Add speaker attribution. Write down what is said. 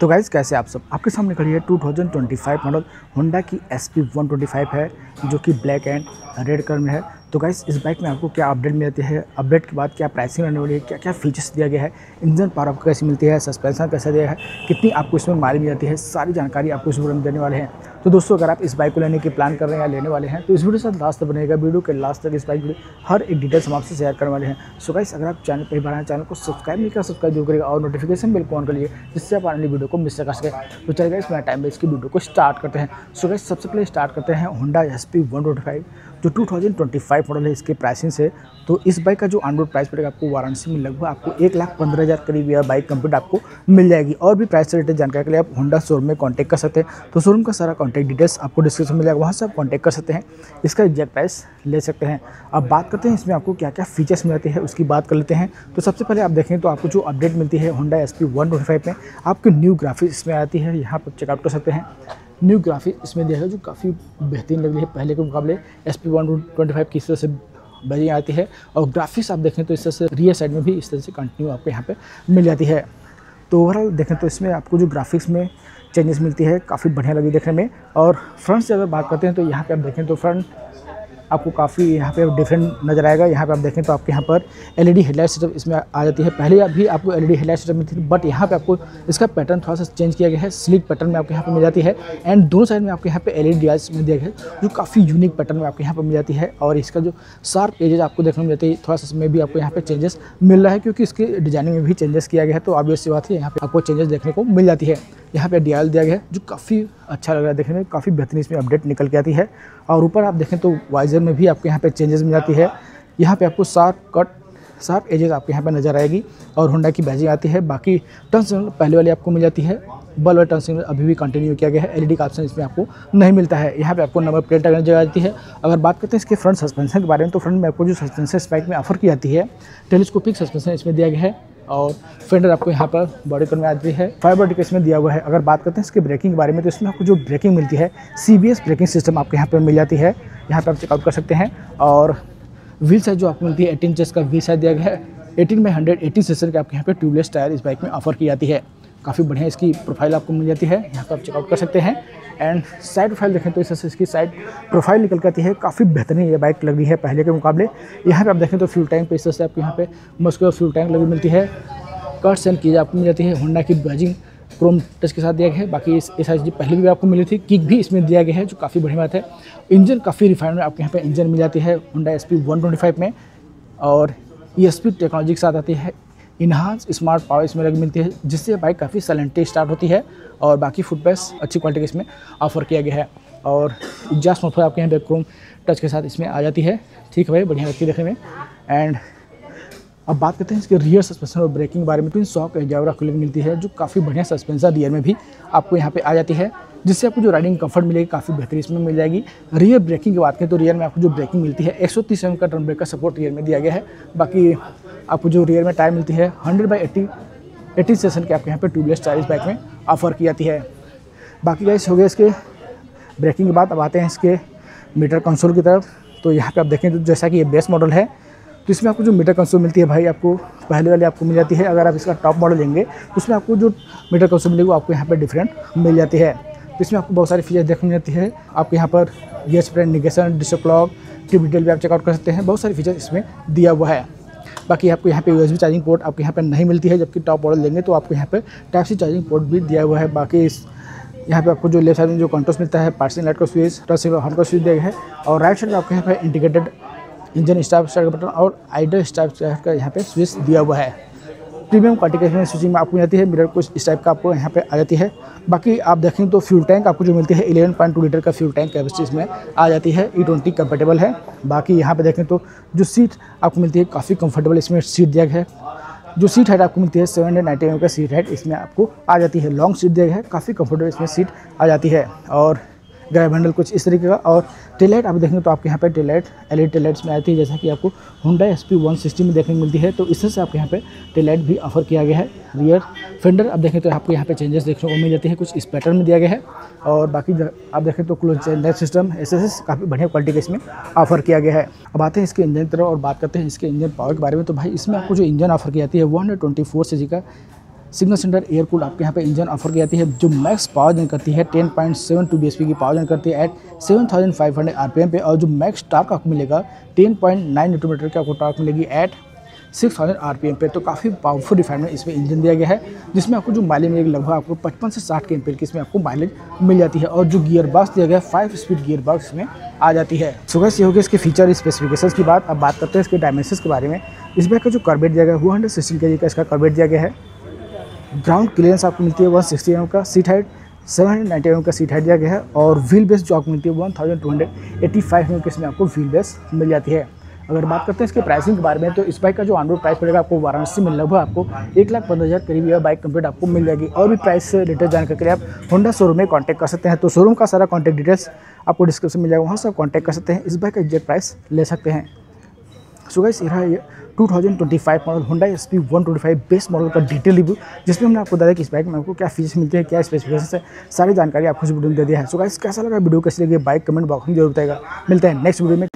Speaker 1: तो गाइज़ कैसे आप सब, आपके सामने खड़ी है 2025 मॉडल होंडा की SP 125 है जो कि ब्लैक एंड रेड कलर में है। तो गाइज़ इस बाइक में आपको क्या अपडेट मिलती है, अपडेट के बाद क्या प्राइसिंग रहने वाली है, क्या क्या फीचर्स दिया गया है, इंजन पावर आपको कैसी मिलती है, सस्पेंशन कैसा दिया है, कितनी आपको इसमें माइलेज मिल जाती है, सारी जानकारी आपको इस वीडियो में देने वाले हैं। तो दोस्तों अगर आप इस बाइक को लेने की प्लान कर रहे हैं या लेने वाले हैं तो इस वीडियो से लास्ट तक बनेगा। वीडियो के लास्ट तक इस बाइक की हर एक डिटेल्स हम आपसे शेयर करने वाले हैं। सो गाइस अगर आप चैनल पर बार आए चैनल को सब्सक्राइब नहीं कर सब्सक्राइब जरूर करिएगा और नोटिफिकेशन बिल को ऑन कर लीजिए जिससे आप आने वीडियो को मिस कर सके। तो चलिए गाइस मेरा टाइम वेस्ट की वीडियो को स्टार्ट करते हैं। सो गाइस सबसे पहले स्टार्ट करते हैं होंडा SP 125 जो 2025 मॉडल है। इसके प्राइसिंग से तो इस बाइक का जो ऑन-रोड प्राइस पड़ेगा आपको वाराणसी में लगभग आपको 1,15,000 करीब यह बाइक कंप्लीट आपको मिल जाएगी। और भी प्राइस से रिलेटेड जानकारी के लिए आप होंडा शोरूम में कांटेक्ट कर सकते हैं। तो शोरूम का सारा कांटेक्ट डिटेल्स आपको डिस्क्रिप्शन में मिल जाएगा, वहाँ से आप कांटेक्ट कर सकते हैं, इसका एग्जैक्ट प्राइस ले सकते हैं। अब बात करते हैं इसमें आपको क्या क्या फीचर्स मिलते हैं उसकी बात कर लेते हैं। तो सबसे पहले आप देखें तो आपको जो अपडेट मिलती है होंडा SP 125 में आपको न्यू ग्राफिक्स इसमें आती है, यहाँ पर चेकआउट कर सकते हैं। न्यू ग्राफिक इसमें दिया है जो काफ़ी बेहतरीन लग रही है पहले के मुकाबले। SP 125 की इस तरह से बैजिंग आती है और ग्राफिक्स आप देखें तो इस तरह से रियर साइड में भी इस तरह से कंटिन्यू आपको यहाँ पे मिल जाती है। तो ओवरऑल देखें तो इसमें आपको जो ग्राफिक्स में चेंजेस मिलती है काफ़ी बढ़िया लगी देखने में। और फ्रंट से अगर बात करते हैं तो यहाँ पे आप देखें तो फ्रंट आपको काफ़ी यहाँ पे डिफरेंट नज़र आएगा। यहाँ पे आप देखें तो आपके यहाँ पर LED हेडलाइट सेटअप इसमें आ जाती है। पहले भी आपको LED हेडलाइट सेटअप मिलती थी बट यहाँ पे आपको इसका पैटर्न थोड़ा सा चेंज किया गया है, स्लिक पैटर्न में आपको यहाँ पे मिल जाती है। एंड दोनों साइड में आपको यहाँ पे LED डिवाइस में दिया गया है जो काफ़ी यूनिक पैटर्न में आपको यहाँ पर मिल जाती है। और इसका जो शार्प एजेस आपको देखने में मिलती है थोड़ा सा इसमें भी आपको यहाँ पे चेंजेस मिल रहा है क्योंकि इसकी डिजाइनिंग में भी चेंजेस किया गया है। तो ऑब्वियस सी बात है यहाँ पे आपको चेंजेस देखने को मिल जाती है। यहाँ पे DRL दिया गया है जो काफ़ी अच्छा लग रहा है देखने में, काफ़ी बेहतरीन इसमें अपडेट निकल के आती है। और ऊपर आप देखें तो वाइजर में भी आपको यहाँ पे चेंजेस मिल जाती है। यहाँ पे आपको शार्प एजेस आपको यहाँ पे नज़र आएगी और होंडा की बैजिंग आती है। बाकी टर्न सिग्नल पहले वाली आपको मिल जाती है, बल वाला टर्न सिग्नल अभी भी कंटिन्यू किया गया है। LED का ऑप्शन इसमें आपको नहीं मिलता है। यहाँ पे आपको नंबर प्लेट लगाने जगह आती है। अगर बात करते हैं इसके फ्रंट सस्पेंशन के बारे में तो फ्रंट में आपको जो सस्पेंशन इस बाइक में ऑफर की जाती है टेलीस्कोपिक सस्पेंशन इसमें दिया गया है। और फेंडर आपको यहाँ पर बॉडी कलर में आती है, फाइबर टिक इसमें दिया हुआ है। अगर बात करते हैं इसके ब्रेकिंग के बारे में तो इसमें आपको जो ब्रेकिंग मिलती है CBS ब्रेकिंग सिस्टम आपको यहाँ पर मिल जाती है, यहाँ पर आप चेकआउट कर सकते हैं। और व्हील साइज जो आपको मिलती है 18 इंचेस का व्हील साइज दिया गया है। 18/118 सीसी के आपके यहाँ पे ट्यूबलेस टायर इस बाइक में ऑफर की जाती है। काफ़ी बढ़िया इसकी प्रोफाइल आपको मिल जाती है, यहाँ पर आप चेकआउट कर सकते हैं। एंड साइड प्रोफाइल देखें तो इस तरह से इसकी साइड प्रोफाइल निकल के आती है, काफ़ी बेहतरीन ये बाइक लग रही है पहले के मुकाबले। यहाँ पे आप देखें तो फ्यूल टैंक पे इस तरह से आपको यहाँ पे मस्कुलर फ्यूल टैंक लगी मिलती है। कट्स एंड कीज आपको मिल जाती है। होंडा की बैजिंग क्रोम टच के साथ दिया गया है। बाकी इस SIG पहले भी आपको मिली थी, किक भी इसमें दिया गया है जो काफ़ी बढ़िया बात है। इंजन काफ़ी रिफाइंड में आपके यहाँ पे इंजन मिल जाती है होंडा SP 125 में। और ESP टेक्नोलॉजी के साथ आती है। इन्हांस स्मार्ट पावर इसमें लगी मिलती है जिससे बाइक काफ़ी साइलेंटली स्टार्ट होती है। और बाकी फुट बेस अच्छी क्वालिटी का इसमें ऑफर किया गया है। और एग्जॉस्ट मोटर आपके यहाँ पे क्रोम टच के साथ इसमें आ जाती है। ठीक है भाई, बढ़िया लगती है देखने में। एंड अब बात करते हैं इसके रियर सस्पेंशन और ब्रेकिंग के बारे में। तो इन शॉक एजावरा कूलिंग मिलती है जो काफ़ी बढ़िया सस्पेंशन रियर में भी आपको यहाँ पे आ जाती है जिससे आपको जो राइडिंग कंफर्ट मिलेगी काफ़ी बेहतरीन इसमें मिल जाएगी। रियर ब्रेकिंग की बात करें तो रियर में आपको जो ब्रेकिंग मिलती है 130 mm का ड्रम ब्रेक का सपोर्ट रियर में दिया गया है। बाकी आपको जो रियर में टायर मिलती है 100/80 सेशन के आपके यहाँ पे ट्यूबलेस टायर इस बाइक में ऑफर की जाती है। बाकी गाइस हो गया इसके ब्रेकिंग के बाद। अब आते हैं इसके मीटर कंसोल की तरफ। तो यहाँ पे आप देखें तो जैसा कि ये बेस मॉडल है तो इसमें आपको जो मीटर कंसोल मिलती है भाई आपको पहले वाली आपको मिल जाती है। अगर आप इसका टॉप मॉडल लेंगे तो उसमें आपको जो मीटर कंसोल मिलेगी वो आपको यहाँ पर डिफरेंट मिल जाती है। तो इसमें आपको बहुत सारी फीचर्स देखने मिलती है। आपको यहाँ पर gear spread indication, disc clock, trip detail भी आप चेकआउट कर सकते हैं। बहुत सारी फीचर्स इसमें दिया हुआ है। बाकी आपको यहाँ पे USB चार्जिंग पोर्ट आपको यहाँ पे नहीं मिलती है, जबकि टॉप मॉडल लेंगे तो आपको यहाँ पे टाइप C चार्जिंग पोर्ट भी दिया हुआ है। बाकी यहाँ पे आपको जो लेफ्ट साइड में जो कंट्रोल्स मिलता है पार्किंग लाइट का स्विच, टच सिग्नल हॉर्न का स्विच दिया गया है। और राइट साइड में आपको यहाँ पे इंडिकेटेड इंजन स्टार्ट का बटन और आइडल स्टार्ट का यहाँ पे स्विच दिया हुआ है। प्रीमियम क्वालिटी में स्विचिंग में आपको मिल जाती है। मिरर कुछ इस टाइप का आपको यहाँ पे आ जाती है। बाकी आप देखें तो फ्यूल टैंक आपको जो मिलती है 11.2 लीटर का फ्यूल टैंक कैपेसिटी इसमें आ जाती है। E20 कंफर्टेबल है। बाकी यहाँ पे देखें तो जो सीट आपको मिलती है काफ़ी कंफर्टेबल इसमें सीट दिया गया है। जो सीट हाइट आपको मिलती है 790 mm का सीट हाइट इसमें आपको आ जाती है। लॉन्ग सीट दिया गया है, काफ़ी कंफर्टेबल इसमें सीट आ जाती है। और ग्रैब हैंडल कुछ इस तरीके का। और टेल लाइट आप देखेंगे तो आपके यहाँ पे tail light LED tail lights में आती है जैसा कि आपको होंडा SP 160 में देखने को मिलती है। तो इस तरह से आपके यहाँ पे टेल लाइट भी ऑफर किया गया है। रियर फेंडर आप देखें तो आपको यहाँ पे चेंजेस देखने को मिल जाती है, कुछ इस पैटर्न में दिया गया है। और बाकी आप देखें तो क्लोज चेंज सिस्टम SSS काफ़ी बढ़िया क्वालिटी का इसमें ऑफर किया गया है। अब आते हैं इसके इंजन की तरफ और बात करते हैं इसके इंजन पावर के बारे में। तो भाई इसमें आपको जो इंजन ऑफर की जाती है 124 cc का सिग्नल सेंटर एयर कूल्ड आपके यहाँ पे इंजन ऑफर की जाती है, जो मैक्स पावर जनरेट करती है 10.72 bhp की पावर जनरेट करती है एट 7500 आरपीएम पे, और जो मैक्स टॉर्क आपको मिलेगा 10.9 न्यूटन मीटर की आपको टॉर्क मिलेगी एट 6000 आरपीएम पे। तो काफ़ी पावरफुल रिफाइनमेंट इसमें इंजन दिया गया है, जिसमें आपको जो माइलेज मिलेगी लगभग आपको 55 से 60 के एम्पीयर की इसमें आपको माइलेज मिल जाती है। और जो गियर बॉक्स दिया गया है 5 स्पीड गियर बॉक्स इसमें आ जाती है। सो गाइस ये हो गया इसके फीचर स्पेसिफिकेशंस की बात। अब बात करते हैं इसके डायमेंशंस के बारे में। इस बाइक का जो कार्बेट दिया गया है 116 kg का इसका कार्बेट दिया गया है। ग्राउंड क्लियरेंस आपको मिलती है 160 mm का, सीट हाइट 790 mm का सीट हाइट दिया गया है, और व्हील बेस जो आपको मिलती है 1285 mm की इसमें आपको व्हील बेस मिल जाती है। अगर बात करते हैं इसके प्राइसिंग के बारे में, तो इस बाइक का जो ऑन रोड प्राइस पड़ेगा आपको वाराणसी में लगभग आपको 1,15,000 करीब यह बाइक कंप्लीट आपको मिल जाएगी। और भी प्राइस से रिलेटेड जानकारी के लिए आप होंडा शोरूम में कांटेक्ट कर सकते हैं। तो शोरूम का सारा कॉन्टैक्ट डिटेल्स आपको डिस्क्रिप्शन में मिल जाएगा, वहाँ से आप कॉन्टैक्ट कर सकते हैं, इस बाइक का एग्जैक्ट प्राइस ले सकते हैं। सो गाइस ये 2025 model Honda SP 125 base model का डिटेल रिव्यू, जिसमें हमने आपको बताया कि इस बाइक में आपको क्या फीचर्स मिलते हैं, क्या स्पेसिफिकेशन है, सारी जानकारी आपको इस वीडियो में दे दिया है। सो गाइस कैसा लगा वीडियो, कैसी लगी बाइक कमेंट बॉक्स में जरूर बताएगा। मिलते हैं नेक्स्ट वीडियो में।